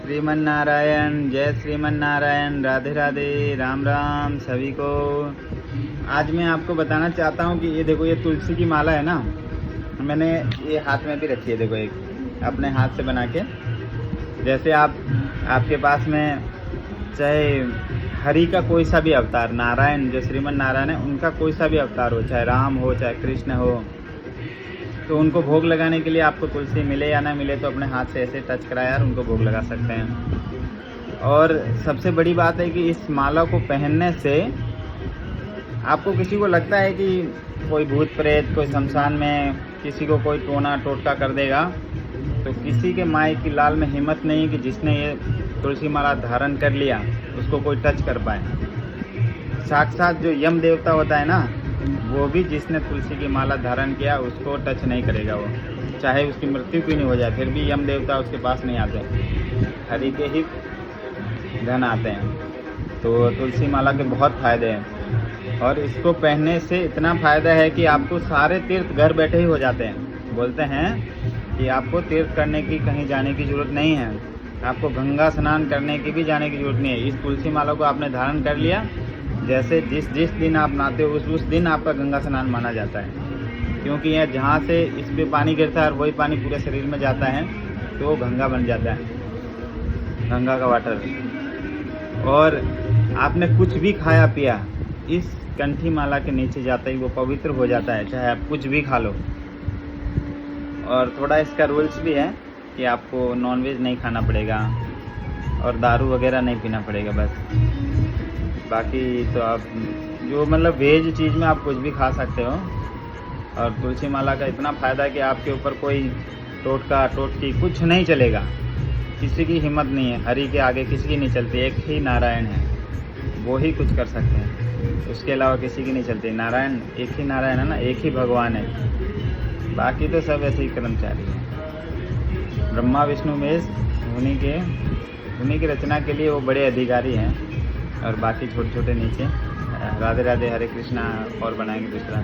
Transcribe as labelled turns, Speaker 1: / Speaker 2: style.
Speaker 1: श्रीमन नारायण, जय श्रीमन नारायण, राधे राधे, राम राम सभी को। आज मैं आपको बताना चाहता हूँ कि ये देखो, ये तुलसी की माला है ना, मैंने ये हाथ में भी रखी है। देखो, एक अपने हाथ से बना के, जैसे आपके पास में चाहे हरि का कोई सा भी अवतार, नारायण जो श्रीमन नारायण है उनका कोई सा भी अवतार हो, चाहे राम हो चाहे कृष्ण हो, तो उनको भोग लगाने के लिए आपको तुलसी मिले या ना मिले तो अपने हाथ से ऐसे टच कराया और उनको भोग लगा सकते हैं। और सबसे बड़ी बात है कि इस माला को पहनने से आपको किसी को लगता है कि कोई भूत प्रेत, कोई शमशान में किसी को कोई टोना टोटका कर देगा, तो किसी के माई की लाल में हिम्मत नहीं कि जिसने ये तुलसी माला धारण कर लिया उसको कोई टच कर पाए। साक्षात जो यम देवता होता है ना, वो भी जिसने तुलसी की माला धारण किया उसको टच नहीं करेगा। वो चाहे उसकी मृत्यु क्यों नहीं हो जाए, फिर भी यम देवता उसके पास नहीं आते, हरि के ही धन आते हैं। तो तुलसी माला के बहुत फायदे हैं, और इसको पहनने से इतना फ़ायदा है कि आपको सारे तीर्थ घर बैठे ही हो जाते हैं। बोलते हैं कि आपको तीर्थ करने की, कहीं जाने की ज़रूरत नहीं है, आपको गंगा स्नान करने की भी जाने की ज़रूरत नहीं है। इस तुलसी माला को आपने धारण कर लिया, जैसे जिस दिन आप नहाते हो उस दिन आपका गंगा स्नान माना जाता है, क्योंकि यह जहाँ से इस पे पानी गिरता है और वही पानी पूरे शरीर में जाता है तो वो गंगा बन जाता है, गंगा का वाटर। और आपने कुछ भी खाया पिया, इस कंठी माला के नीचे जाता ही वो पवित्र हो जाता है, चाहे आप कुछ भी खा लो। और थोड़ा इसका रूल्स भी है कि आपको नॉनवेज नहीं खाना पड़ेगा और दारू वगैरह नहीं पीना पड़ेगा बस। बाकी तो आप जो मतलब वेज चीज़ में आप कुछ भी खा सकते हो। और तुलसी माला का इतना फ़ायदा है कि आपके ऊपर कोई टोटका टोटकी कुछ नहीं चलेगा, किसी की हिम्मत नहीं है, हरि के आगे किसी की नहीं चलती। एक ही नारायण है, वो ही कुछ कर सकते हैं, उसके अलावा किसी की नहीं चलती। नारायण एक ही नारायण है ना, एक ही भगवान है, बाकी तो सब ऐसे ही कर्मचारी हैं। ब्रह्मा विष्णु महेश उन्हीं की रचना के लिए वो बड़े अधिकारी हैं, और बाकी छोटे छोटे नीचे। राधे राधे, हरे कृष्णा। और बनाएंगे दूसरा।